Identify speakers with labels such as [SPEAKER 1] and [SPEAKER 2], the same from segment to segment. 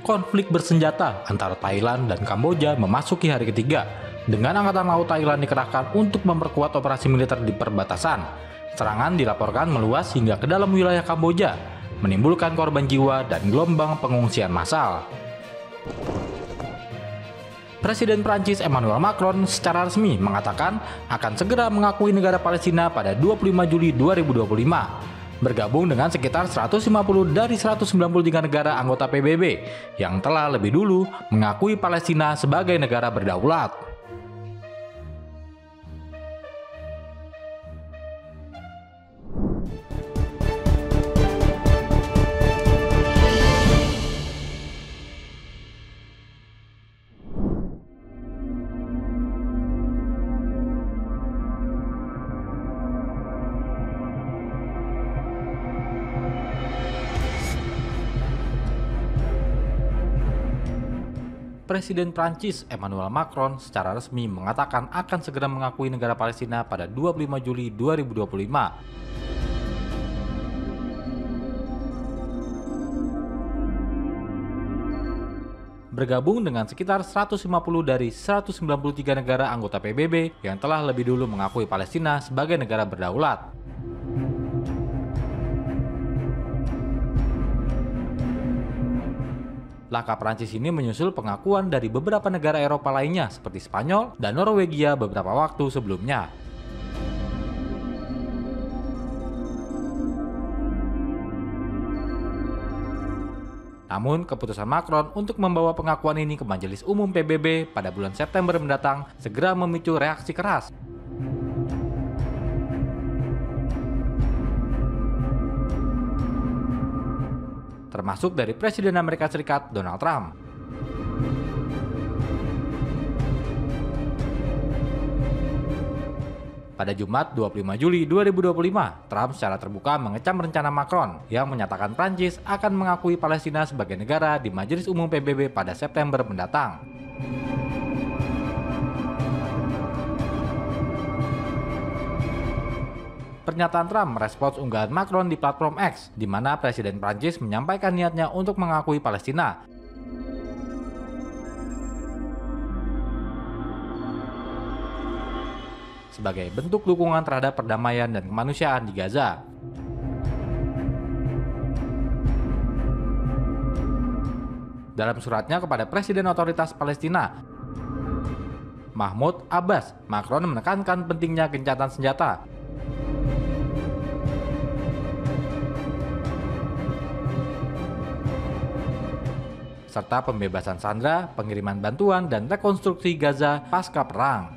[SPEAKER 1] Konflik bersenjata antara Thailand dan Kamboja memasuki hari ketiga, dengan Angkatan Laut Thailand dikerahkan untuk memperkuat operasi militer di perbatasan. Serangan dilaporkan meluas hingga ke dalam wilayah Kamboja, menimbulkan korban jiwa dan gelombang pengungsian massal. Presiden Prancis Emmanuel Macron secara resmi mengatakan akan segera mengakui negara Palestina pada 25 Juli 2025. Bergabung dengan sekitar 150 dari 193 negara anggota PBB yang telah lebih dulu mengakui Palestina sebagai negara berdaulat. Presiden Prancis Emmanuel Macron secara resmi mengatakan akan segera mengakui negara Palestina pada 25 Juli 2025. Bergabung dengan sekitar 150 dari 193 negara anggota PBB yang telah lebih dulu mengakui Palestina sebagai negara berdaulat. Langkah Prancis ini menyusul pengakuan dari beberapa negara Eropa lainnya seperti Spanyol dan Norwegia beberapa waktu sebelumnya. Namun, keputusan Macron untuk membawa pengakuan ini ke Majelis Umum PBB pada bulan September mendatang segera memicu reaksi keras. Termasuk dari Presiden Amerika Serikat Donald Trump. Pada Jumat 25 Juli 2025, Trump secara terbuka mengecam rencana Macron yang menyatakan Prancis akan mengakui Palestina sebagai negara di Majelis Umum PBB pada September mendatang. Pernyataan Trump merespons unggahan Macron di platform X, di mana Presiden Prancis menyampaikan niatnya untuk mengakui Palestina. Sebagai bentuk dukungan terhadap perdamaian dan kemanusiaan di Gaza. Dalam suratnya kepada Presiden Otoritas Palestina, Mahmoud Abbas, Macron menekankan pentingnya gencatan senjata, serta pembebasan sandera, pengiriman bantuan, dan rekonstruksi Gaza pasca perang.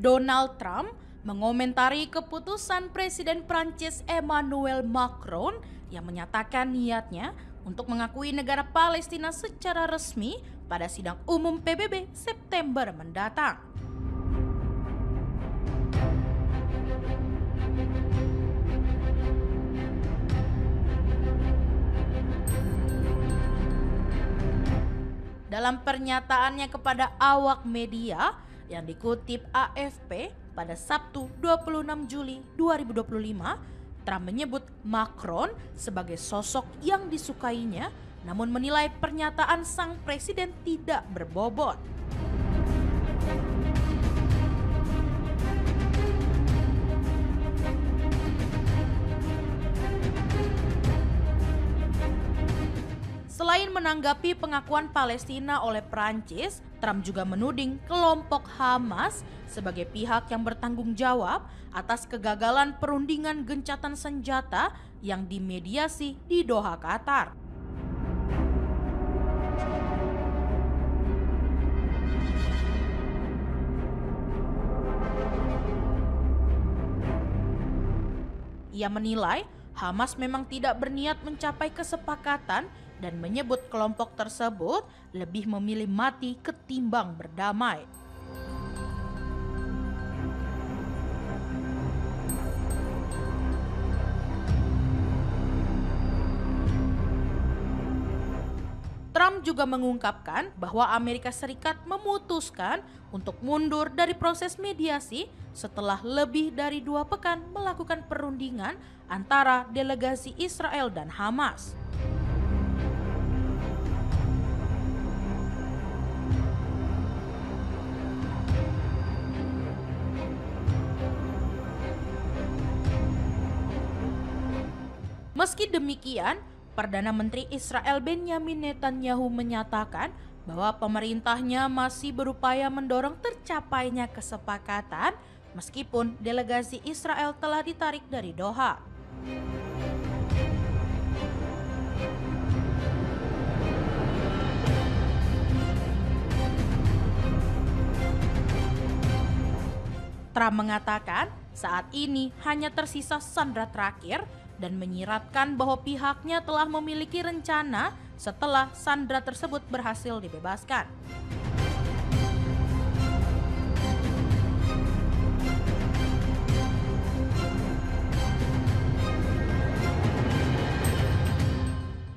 [SPEAKER 2] Donald Trump mengomentari keputusan Presiden Prancis Emmanuel Macron yang menyatakan niatnya untuk mengakui negara Palestina secara resmi pada sidang umum PBB September mendatang. Dalam pernyataannya kepada awak media yang dikutip AFP pada Sabtu 26 Juli 2025, Trump menyebut Macron sebagai sosok yang disukainya, namun menilai pernyataan sang presiden tidak berbobot. Selain menanggapi pengakuan Palestina oleh Prancis, Trump juga menuding kelompok Hamas sebagai pihak yang bertanggung jawab atas kegagalan perundingan gencatan senjata yang dimediasi di Doha, Qatar. Ia menilai Hamas memang tidak berniat mencapai kesepakatan dan menyebut kelompok tersebut lebih memilih mati ketimbang berdamai. Trump juga mengungkapkan bahwa Amerika Serikat memutuskan untuk mundur dari proses mediasi setelah lebih dari 2 pekan melakukan perundingan antara delegasi Israel dan Hamas. Meski demikian, Perdana Menteri Israel Benjamin Netanyahu menyatakan bahwa pemerintahnya masih berupaya mendorong tercapainya kesepakatan meskipun delegasi Israel telah ditarik dari Doha. Trump mengatakan saat ini hanya tersisa sandera terakhir dan menyiratkan bahwa pihaknya telah memiliki rencana setelah sandera tersebut berhasil dibebaskan.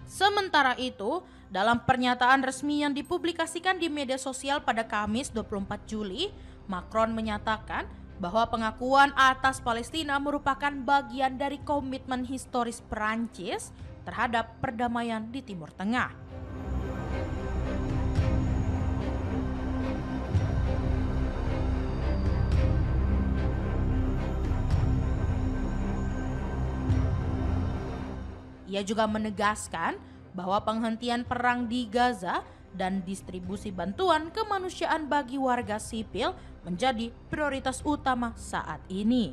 [SPEAKER 2] Sementara itu, dalam pernyataan resmi yang dipublikasikan di media sosial pada Kamis 24 Juli, Macron menyatakan bahwa pengakuan atas Palestina merupakan bagian dari komitmen historis Perancis terhadap perdamaian di Timur Tengah. Ia juga menegaskan bahwa penghentian perang di Gaza dan distribusi bantuan kemanusiaan bagi warga sipil menjadi prioritas utama saat ini.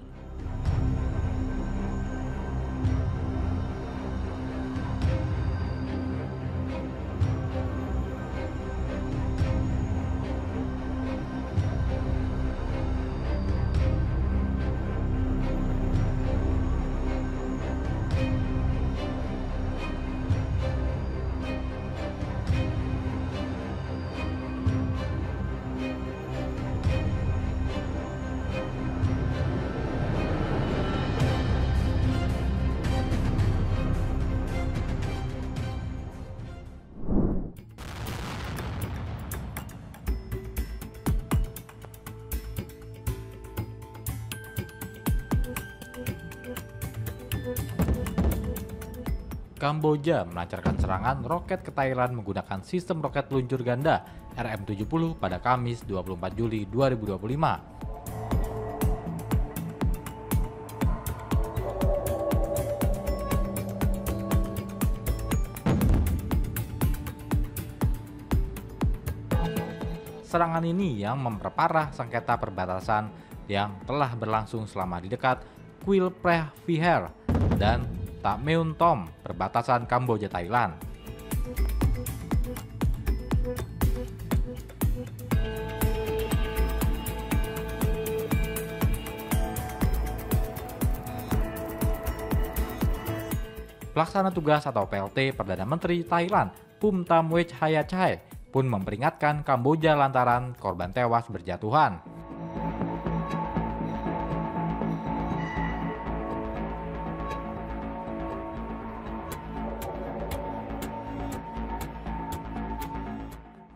[SPEAKER 1] Kamboja melancarkan serangan roket ke Thailand menggunakan sistem roket peluncur ganda RM-70 pada Kamis 24 Juli 2025. Serangan ini yang memperparah sengketa perbatasan yang telah berlangsung selama di dekat Kuil Preh Vihear dan Tak Meun Tom, perbatasan Kamboja Thailand. Pelaksana tugas atau PLT Perdana Menteri Thailand Phumtham Wechayachai pun memperingatkan Kamboja lantaran korban tewas berjatuhan.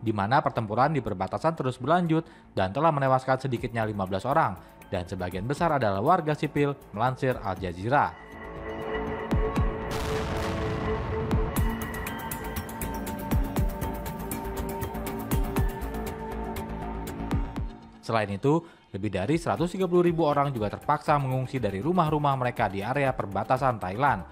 [SPEAKER 1] Di mana pertempuran di perbatasan terus berlanjut dan telah menewaskan sedikitnya 15 orang dan sebagian besar adalah warga sipil, melansir Al Jazeera. Selain itu, lebih dari 130.000 orang juga terpaksa mengungsi dari rumah-rumah mereka di area perbatasan Thailand.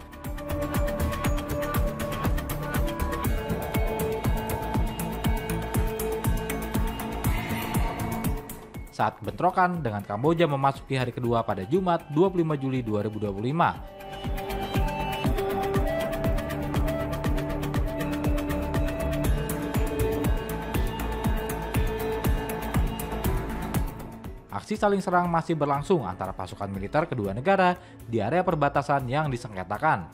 [SPEAKER 1] Saat bentrokan dengan Kamboja memasuki hari kedua pada Jumat 25 Juli 2025. aksi saling serang masih berlangsung antara pasukan militer kedua negara di area perbatasan yang disengketakan.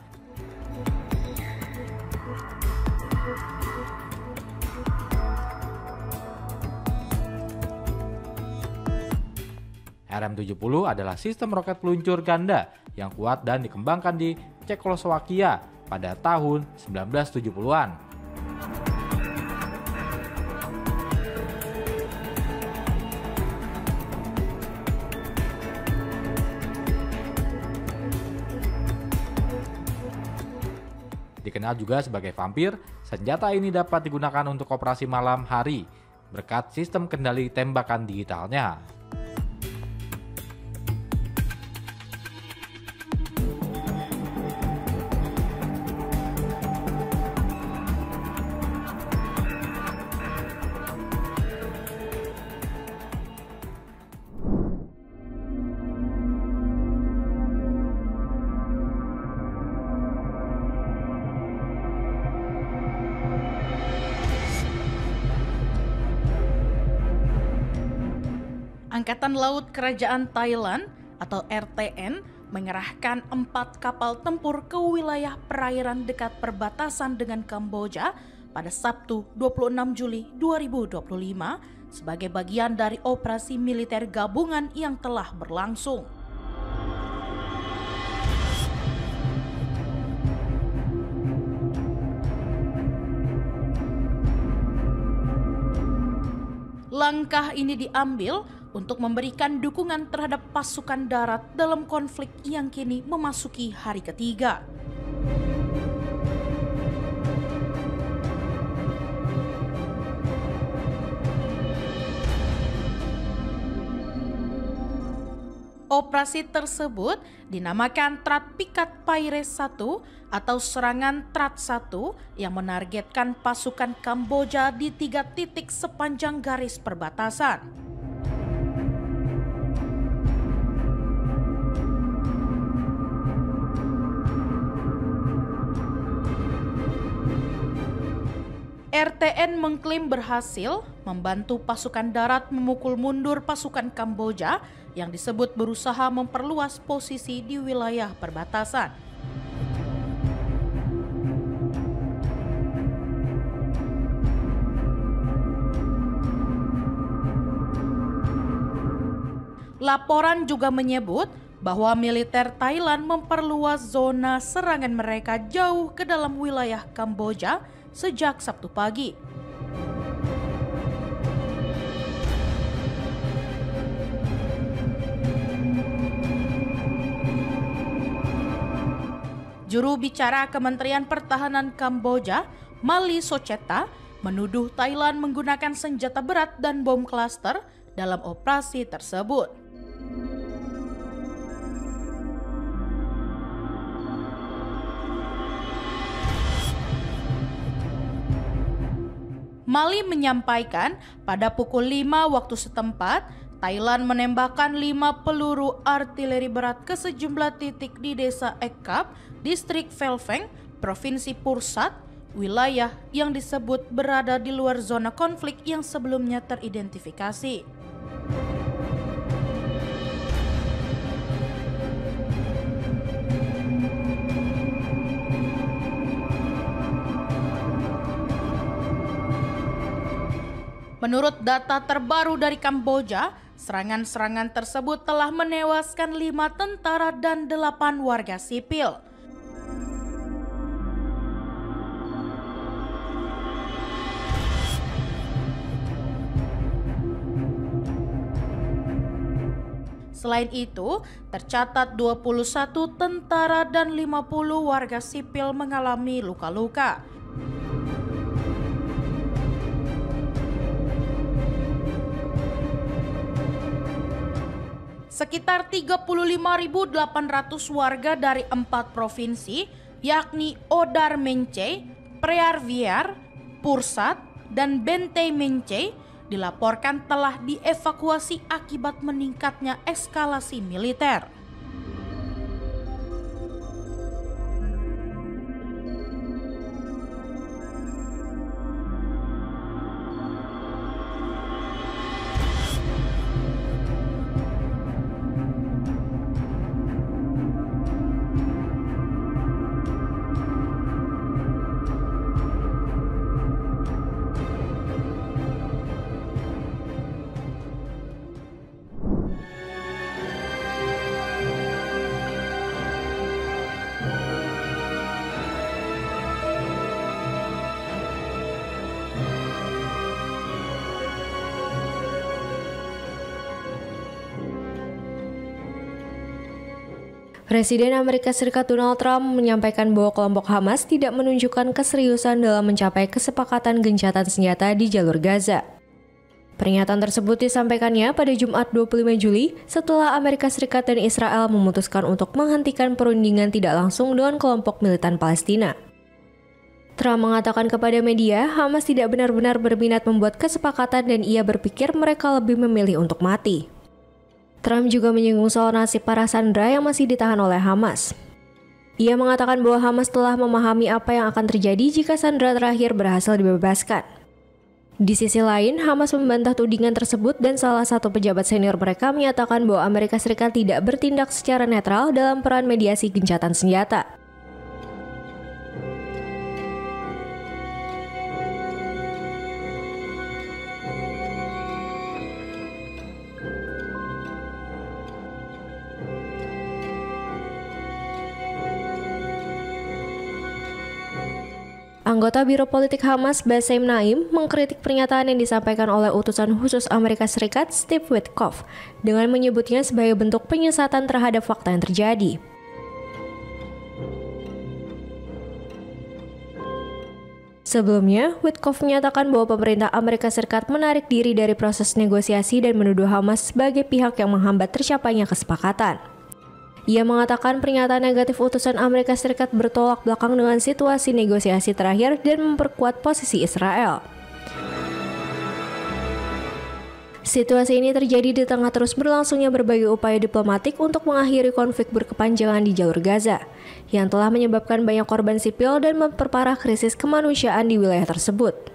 [SPEAKER 1] RM-70 adalah sistem roket peluncur ganda yang kuat dan dikembangkan di Cekoslowakia pada tahun 1970-an. Dikenal juga sebagai vampir, senjata ini dapat digunakan untuk operasi malam hari berkat sistem kendali tembakan digitalnya.
[SPEAKER 2] Angkatan Laut Kerajaan Thailand atau RTN mengerahkan 4 kapal tempur ke wilayah perairan dekat perbatasan dengan Kamboja pada Sabtu 26 Juli 2025 sebagai bagian dari operasi militer gabungan yang telah berlangsung. Langkah ini diambil untuk memberikan dukungan terhadap pasukan darat dalam konflik yang kini memasuki hari ketiga. Operasi tersebut dinamakan Trat Pikat Paires 1 atau serangan Trat 1 yang menargetkan pasukan Kamboja di 3 titik sepanjang garis perbatasan. RTN mengklaim berhasil membantu pasukan darat memukul mundur pasukan Kamboja yang disebut berusaha memperluas posisi di wilayah perbatasan. Laporan juga menyebut bahwa militer Thailand memperluas zona serangan mereka jauh ke dalam wilayah Kamboja sejak Sabtu pagi. Juru bicara Kementerian Pertahanan Kamboja, Mali Socheta, menuduh Thailand menggunakan senjata berat dan bom klaster dalam operasi tersebut. Mali menyampaikan pada pukul 5 waktu setempat, Thailand menembakkan 5 peluru artileri berat ke sejumlah titik di desa Ekap, distrik Phelpheng, Provinsi Pursat, wilayah yang disebut berada di luar zona konflik yang sebelumnya teridentifikasi. Menurut data terbaru dari Kamboja, serangan-serangan tersebut telah menewaskan 5 tentara dan 8 warga sipil. Selain itu, tercatat 21 tentara dan 50 warga sipil mengalami luka-luka. Sekitar 35.800 warga dari 4 provinsi, yakni Odar Mencey, Preah Vihear, Pursat, dan Bentey Mencey, dilaporkan telah dievakuasi akibat meningkatnya eskalasi militer.
[SPEAKER 3] Presiden Amerika Serikat Donald Trump menyampaikan bahwa kelompok Hamas tidak menunjukkan keseriusan dalam mencapai kesepakatan gencatan senjata di jalur Gaza. Pernyataan tersebut disampaikannya pada Jumat 25 Juli setelah Amerika Serikat dan Israel memutuskan untuk menghentikan perundingan tidak langsung dengan kelompok militan Palestina. Trump mengatakan kepada media, Hamas tidak benar-benar berminat membuat kesepakatan dan ia berpikir mereka lebih memilih untuk mati. Trump juga menyinggung soal nasib para sandera yang masih ditahan oleh Hamas. Ia mengatakan bahwa Hamas telah memahami apa yang akan terjadi jika sandera terakhir berhasil dibebaskan. Di sisi lain, Hamas membantah tudingan tersebut dan salah satu pejabat senior mereka menyatakan bahwa Amerika Serikat tidak bertindak secara netral dalam peran mediasi gencatan senjata. Anggota Biro Politik Hamas, Bassem Naim, mengkritik pernyataan yang disampaikan oleh utusan khusus Amerika Serikat, Steve Witkoff, dengan menyebutnya sebagai bentuk penyesatan terhadap fakta yang terjadi. Sebelumnya, Witkoff menyatakan bahwa pemerintah Amerika Serikat menarik diri dari proses negosiasi dan menuduh Hamas sebagai pihak yang menghambat tercapainya kesepakatan. Ia mengatakan pernyataan negatif utusan Amerika Serikat bertolak belakang dengan situasi negosiasi terakhir dan memperkuat posisi Israel. Situasi ini terjadi di tengah terus berlangsungnya berbagai upaya diplomatik untuk mengakhiri konflik berkepanjangan di jalur Gaza, yang telah menyebabkan banyak korban sipil dan memperparah krisis kemanusiaan di wilayah tersebut.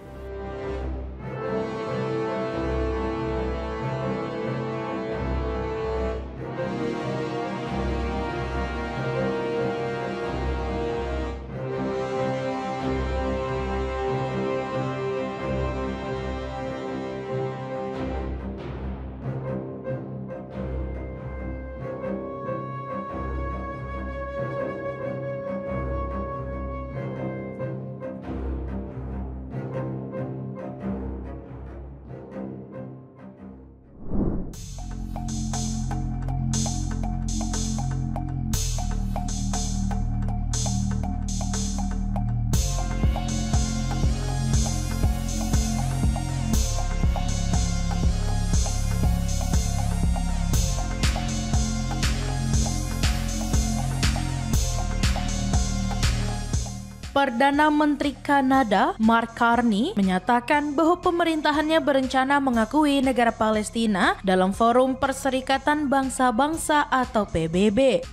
[SPEAKER 2] Perdana Menteri Kanada, Mark Carney, menyatakan bahwa pemerintahannya berencana mengakui negara Palestina dalam Forum Perserikatan Bangsa-Bangsa atau PBB.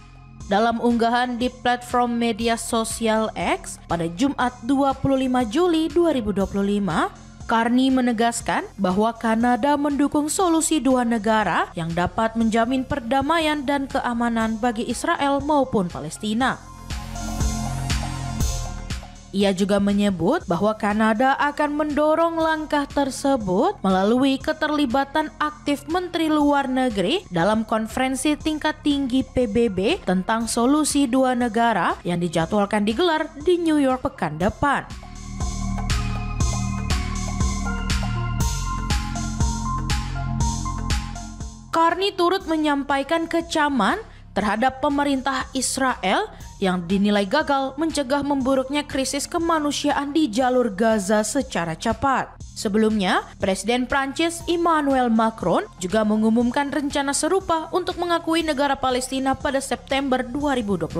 [SPEAKER 2] Dalam unggahan di platform media sosial X pada Jumat 25 Juli 2025, Carney menegaskan bahwa Kanada mendukung solusi dua negara yang dapat menjamin perdamaian dan keamanan bagi Israel maupun Palestina. Ia juga menyebut bahwa Kanada akan mendorong langkah tersebut melalui keterlibatan aktif Menteri Luar Negeri dalam konferensi tingkat tinggi PBB tentang solusi dua negara yang dijadwalkan digelar di New York pekan depan. Carney turut menyampaikan kecaman terhadap pemerintah Israel yang dinilai gagal mencegah memburuknya krisis kemanusiaan di jalur Gaza secara cepat. Sebelumnya, Presiden Prancis Emmanuel Macron juga mengumumkan rencana serupa untuk mengakui negara Palestina pada September 2025.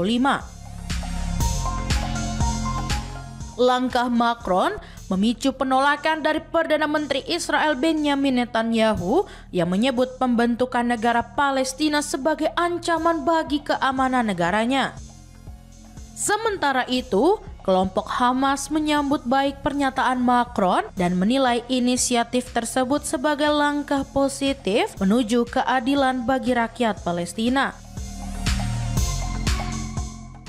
[SPEAKER 2] Langkah Macron memicu penolakan dari Perdana Menteri Israel Benjamin Netanyahu yang menyebut pembentukan negara Palestina sebagai ancaman bagi keamanan negaranya. Sementara itu, kelompok Hamas menyambut baik pernyataan Macron dan menilai inisiatif tersebut sebagai langkah positif menuju keadilan bagi rakyat Palestina.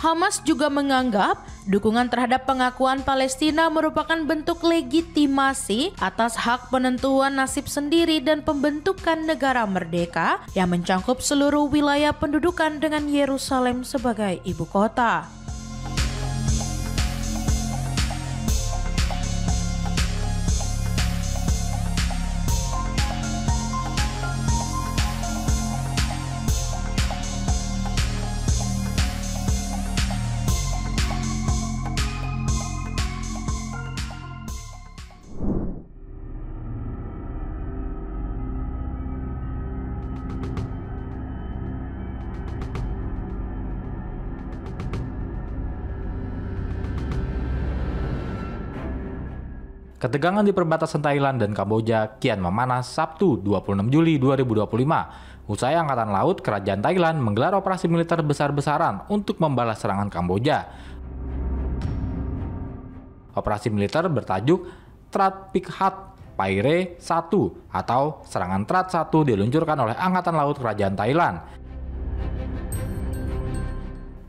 [SPEAKER 2] Hamas juga menganggap dukungan terhadap pengakuan Palestina merupakan bentuk legitimasi atas hak penentuan nasib sendiri dan pembentukan negara merdeka yang mencangkup seluruh wilayah pendudukan dengan Yerusalem sebagai ibu kota.
[SPEAKER 1] Ketegangan di perbatasan Thailand dan Kamboja kian memanas Sabtu 26 Juli 2025. Usai Angkatan Laut Kerajaan Thailand menggelar operasi militer besar-besaran untuk membalas serangan Kamboja. Operasi militer bertajuk Trat Pikhat Paire 1 atau serangan Trat 1 diluncurkan oleh Angkatan Laut Kerajaan Thailand.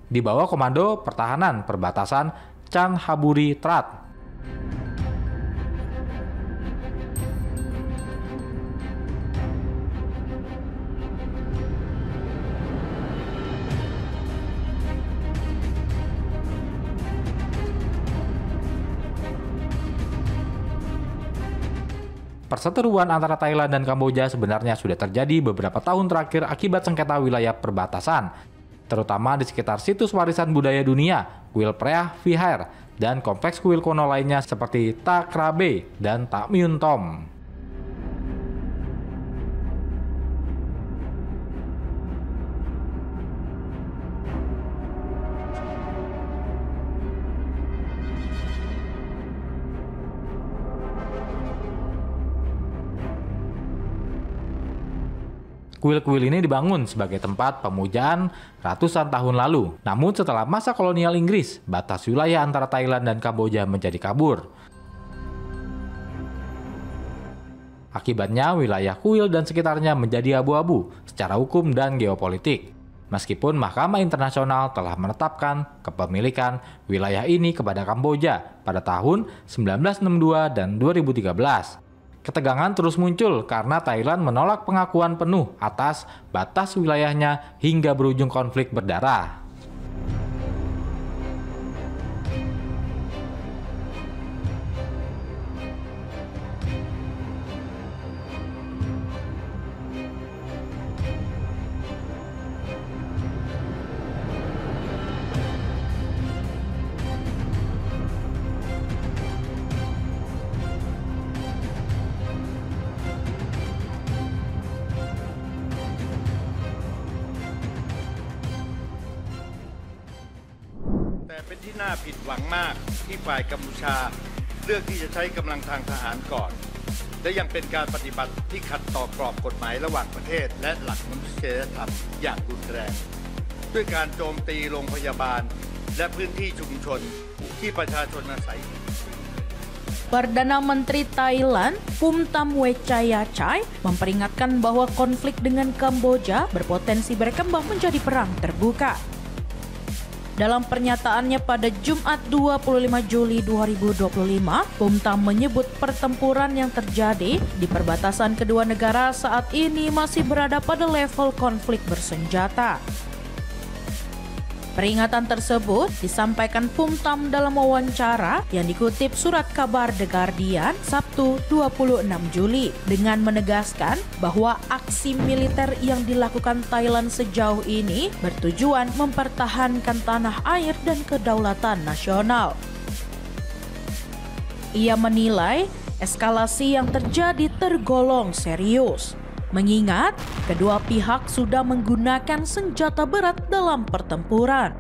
[SPEAKER 1] Di bawah Komando Pertahanan Perbatasan Chanthaburi Trat. Perseteruan antara Thailand dan Kamboja sebenarnya sudah terjadi beberapa tahun terakhir akibat sengketa wilayah perbatasan, terutama di sekitar situs warisan budaya dunia, kuil Preah Vihaar, dan kompleks kuil kuno lainnya seperti Ta Krabe dan Ta Myun Tom. Kuil-kuil ini dibangun sebagai tempat pemujaan ratusan tahun lalu. Namun setelah masa kolonial Inggris, batas wilayah antara Thailand dan Kamboja menjadi kabur. Akibatnya wilayah kuil dan sekitarnya menjadi abu-abu secara hukum dan geopolitik. Meskipun Mahkamah Internasional telah menetapkan kepemilikan wilayah ini kepada Kamboja pada tahun 1962 dan 2013. Ketegangan terus muncul karena Thailand menolak pengakuan penuh atas batas wilayahnya hingga berujung konflik berdarah.
[SPEAKER 4] แต่เป็นที่น่าผิดหวังมากที่ฝ่ายกัมพูชาเลือกที่จะใช้กำลังทางทหารก่อนและยังเป็นการปฏิบัติที่ขัดต่อกรอบกฎหมายระหว่างประเทศและหลักมนุษยธรรมอย่างรุนแรงด้วยการโจมตีโรงพยาบาลและพื้นที่ชุมชนที่ประชาชนอาศัย
[SPEAKER 2] Perdana Menteri Thailand Phumtham Wechayachai memperingatkan bahwa konflik dengan Kamboja berpotensi berkembang menjadi perang terbuka. Dalam pernyataannya pada Jumat 25 Juli 2025, Phumtham menyebut pertempuran yang terjadi di perbatasan kedua negara saat ini masih berada pada level konflik bersenjata. Peringatan tersebut disampaikan Phumtham dalam wawancara yang dikutip surat kabar The Guardian Sabtu 26 Juli dengan menegaskan bahwa aksi militer yang dilakukan Thailand sejauh ini bertujuan mempertahankan tanah air dan kedaulatan nasional. Ia menilai eskalasi yang terjadi tergolong serius, mengingat kedua pihak sudah menggunakan senjata berat dalam pertempuran.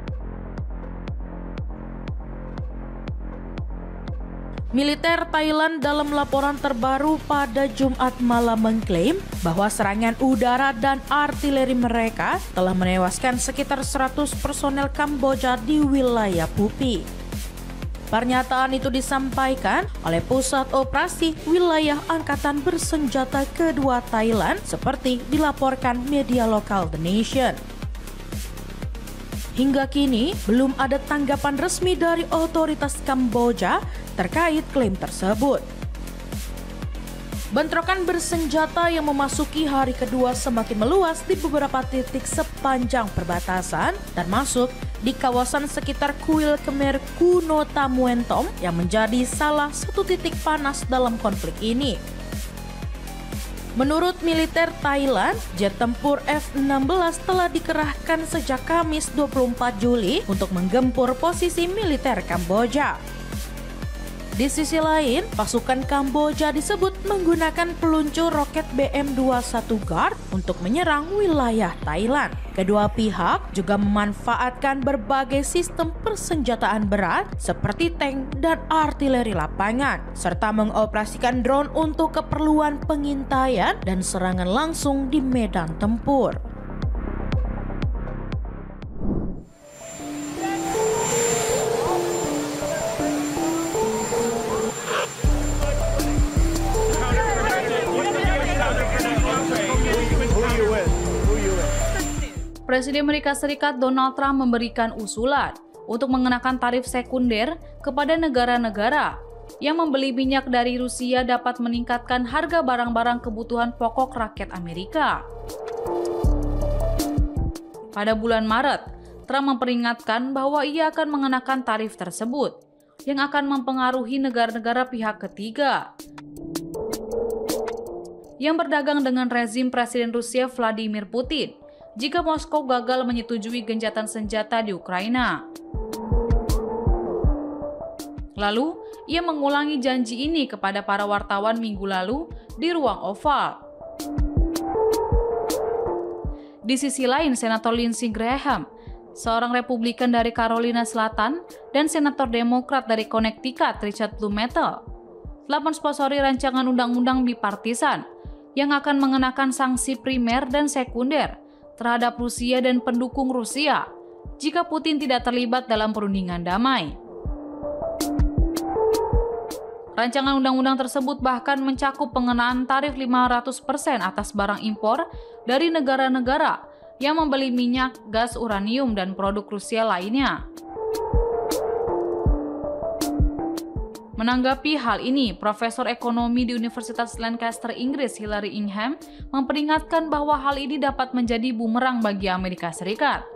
[SPEAKER 2] Militer Thailand dalam laporan terbaru pada Jumat malam mengklaim bahwa serangan udara dan artileri mereka telah menewaskan sekitar 100 personel Kamboja di wilayah Phu Phi. Pernyataan itu disampaikan oleh Pusat Operasi Wilayah Angkatan Bersenjata Kedua Thailand seperti dilaporkan media lokal The Nation. Hingga kini, belum ada tanggapan resmi dari otoritas Kamboja terkait klaim tersebut. Bentrokan bersenjata yang memasuki hari kedua semakin meluas di beberapa titik sepanjang perbatasan, termasuk di kawasan sekitar kuil Khmer kuno Ta Myun Tom yang menjadi salah satu titik panas dalam konflik ini. Menurut militer Thailand, jet tempur F-16 telah dikerahkan sejak Kamis 24 Juli untuk menggempur posisi militer Kamboja. Di sisi lain, pasukan Kamboja disebut menggunakan peluncur roket BM-21 Guard untuk menyerang wilayah Thailand. Kedua pihak juga memanfaatkan berbagai sistem persenjataan berat seperti tank dan artileri lapangan, serta mengoperasikan drone untuk keperluan pengintaian dan serangan langsung di medan tempur.
[SPEAKER 5] Presiden Amerika Serikat Donald Trump memberikan usulan untuk mengenakan tarif sekunder kepada negara-negara yang membeli minyak dari Rusia dapat meningkatkan harga barang-barang kebutuhan pokok rakyat Amerika. Pada bulan Maret, Trump memperingatkan bahwa ia akan mengenakan tarif tersebut yang akan mempengaruhi negara-negara pihak ketiga yang berdagang dengan rezim Presiden Rusia Vladimir Putin jika Moskow gagal menyetujui gencatan senjata di Ukraina. Lalu, ia mengulangi janji ini kepada para wartawan minggu lalu di ruang Oval. Di sisi lain, Senator Lindsey Graham, seorang Republikan dari Carolina Selatan, dan Senator Demokrat dari Connecticut Richard Blumenthal, telah mensponsori rancangan undang-undang bipartisan yang akan mengenakan sanksi primer dan sekunder terhadap Rusia dan pendukung Rusia jika Putin tidak terlibat dalam perundingan damai. Rancangan undang-undang tersebut bahkan mencakup pengenaan tarif 500% atas barang impor dari negara-negara yang membeli minyak, gas, uranium, dan produk Rusia lainnya. Menanggapi hal ini, Profesor Ekonomi di Universitas Lancaster, Inggris, Hilary Ingham, memperingatkan bahwa hal ini dapat menjadi bumerang bagi Amerika Serikat.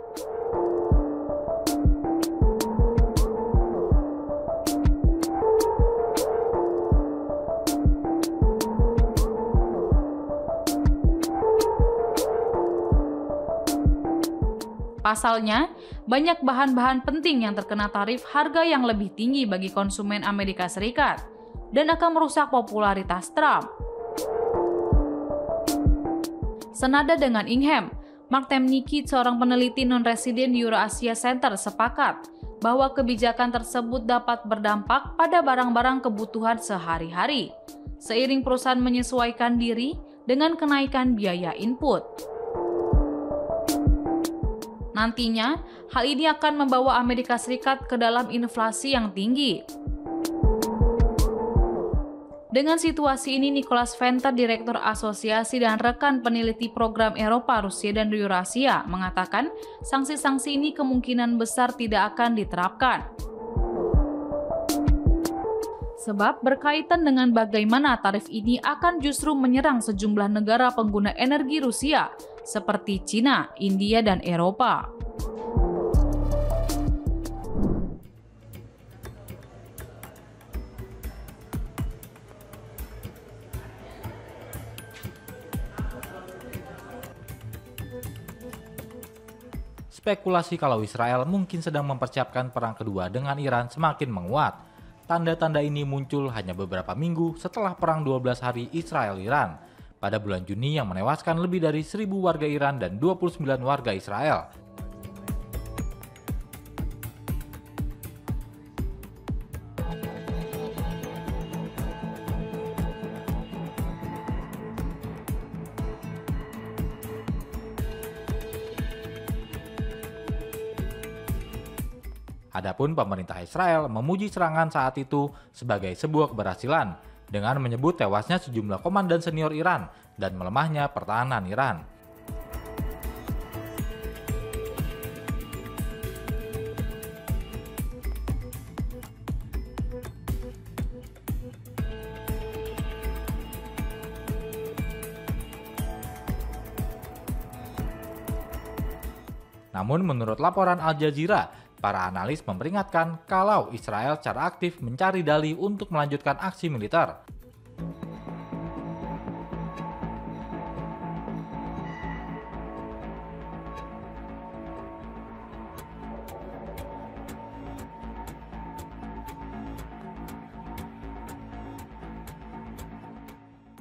[SPEAKER 5] Pasalnya, banyak bahan-bahan penting yang terkena tarif harga yang lebih tinggi bagi konsumen Amerika Serikat dan akan merusak popularitas Trump. Senada dengan Ingham, Mark Temnicki, seorang peneliti non-residen di Eurasia Center, sepakat bahwa kebijakan tersebut dapat berdampak pada barang-barang kebutuhan sehari-hari, seiring perusahaan menyesuaikan diri dengan kenaikan biaya input. Nantinya, hal ini akan membawa Amerika Serikat ke dalam inflasi yang tinggi. Dengan situasi ini, Nicholas Venter, Direktur Asosiasi dan rekan peneliti program Eropa, Rusia, dan Eurasia, mengatakan sanksi-sanksi ini kemungkinan besar tidak akan diterapkan. Sebab berkaitan dengan bagaimana tarif ini akan justru menyerang sejumlah negara pengguna energi Rusia, seperti Cina, India, dan Eropa.
[SPEAKER 1] Spekulasi kalau Israel mungkin sedang mempersiapkan perang kedua dengan Iran semakin menguat. Tanda-tanda ini muncul hanya beberapa minggu setelah perang 12 hari Israel-Iran pada bulan Juni yang menewaskan lebih dari 1.000 warga Iran dan 29 warga Israel. Adapun pemerintah Israel memuji serangan saat itu sebagai sebuah keberhasilan dengan menyebut tewasnya sejumlah komandan senior Iran dan melemahnya pertahanan Iran. Namun menurut laporan Al Jazeera, para analis memperingatkan kalau Israel secara aktif mencari dalih untuk melanjutkan aksi militer.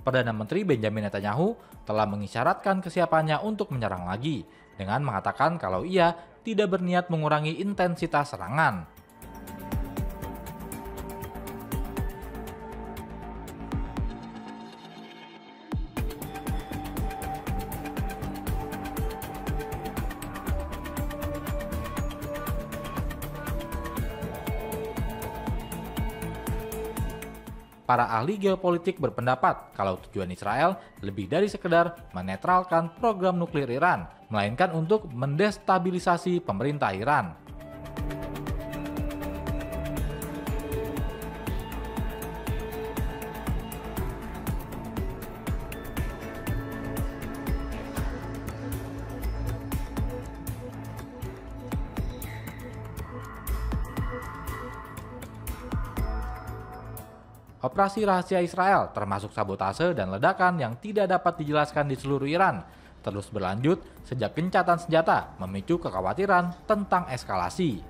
[SPEAKER 1] Perdana Menteri Benjamin Netanyahu telah mengisyaratkan kesiapannya untuk menyerang lagi, dengan mengatakan kalau ia tidak berniat mengurangi intensitas serangan. Para ahli geopolitik berpendapat kalau tujuan Israel lebih dari sekedar menetralkan program nuklir Iran, melainkan untuk mendestabilisasi pemerintah Iran. Operasi rahasia Israel, termasuk sabotase dan ledakan yang tidak dapat dijelaskan di seluruh Iran, terus berlanjut sejak gencatan senjata memicu kekhawatiran tentang eskalasi.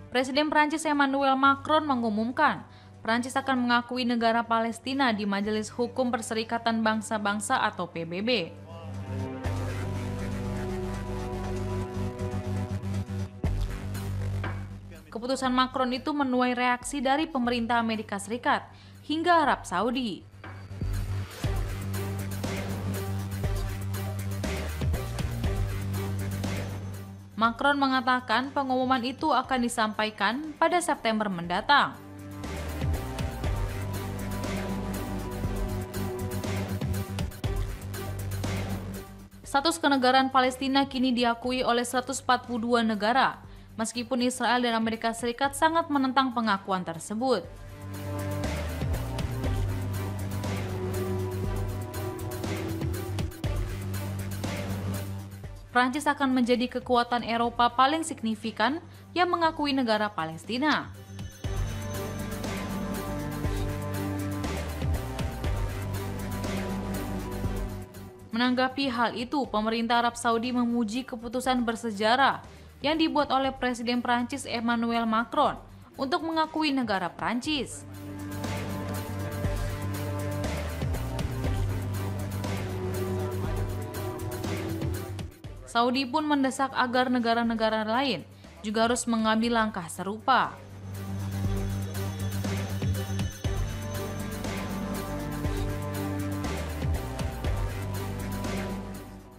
[SPEAKER 5] Presiden Prancis Emmanuel Macron mengumumkan Prancis akan mengakui negara Palestina di Majelis Hukum Perserikatan Bangsa-Bangsa atau PBB. Keputusan Macron itu menuai reaksi dari pemerintah Amerika Serikat hingga Arab Saudi. Macron mengatakan pengumuman itu akan disampaikan pada September mendatang. Status kenegaraan Palestina kini diakui oleh 142 negara, meskipun Israel dan Amerika Serikat sangat menentang pengakuan tersebut. Prancis akan menjadi kekuatan Eropa paling signifikan yang mengakui negara Palestina. Menanggapi hal itu, pemerintah Arab Saudi memuji keputusan bersejarah yang dibuat oleh Presiden Prancis Emmanuel Macron untuk mengakui negara Prancis. Saudi pun mendesak agar negara-negara lain juga harus mengambil langkah serupa.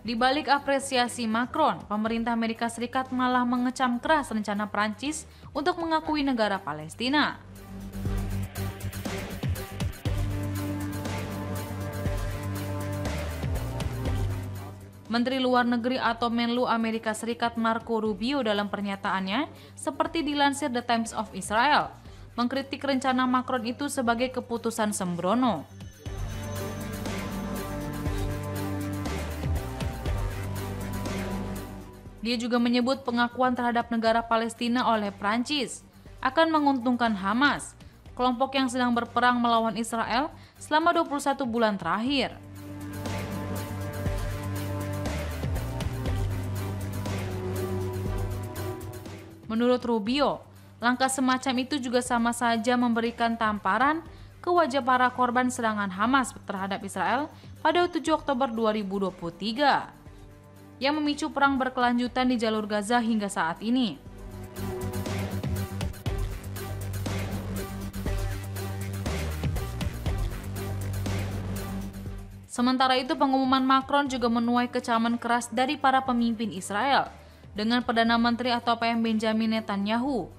[SPEAKER 5] Di balik apresiasi Macron, pemerintah Amerika Serikat malah mengecam keras rencana Prancis untuk mengakui negara Palestina. Menteri Luar Negeri atau Menlu Amerika Serikat Marco Rubio dalam pernyataannya, seperti dilansir The Times of Israel, mengkritik rencana Macron itu sebagai keputusan sembrono. Dia juga menyebut pengakuan terhadap negara Palestina oleh Prancis akan menguntungkan Hamas, kelompok yang sedang berperang melawan Israel selama 21 bulan terakhir. Menurut Rubio, langkah semacam itu juga sama saja memberikan tamparan ke wajah para korban serangan Hamas terhadap Israel pada 7 Oktober 2023, yang memicu perang berkelanjutan di jalur Gaza hingga saat ini. Sementara itu, pengumuman Macron juga menuai kecaman keras dari para pemimpin Israel dengan Perdana Menteri atau PM Benjamin Netanyahu.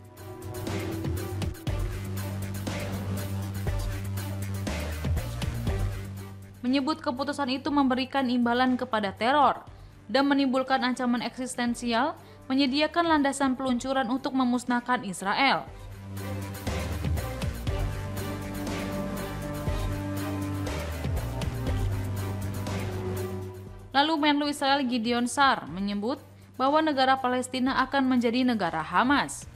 [SPEAKER 5] Menyebut keputusan itu memberikan imbalan kepada teror dan menimbulkan ancaman eksistensial, menyediakan landasan peluncuran untuk memusnahkan Israel. Lalu Menlu Israel Gideon Sa'ar menyebut bahwa negara Palestina akan menjadi negara Hamas.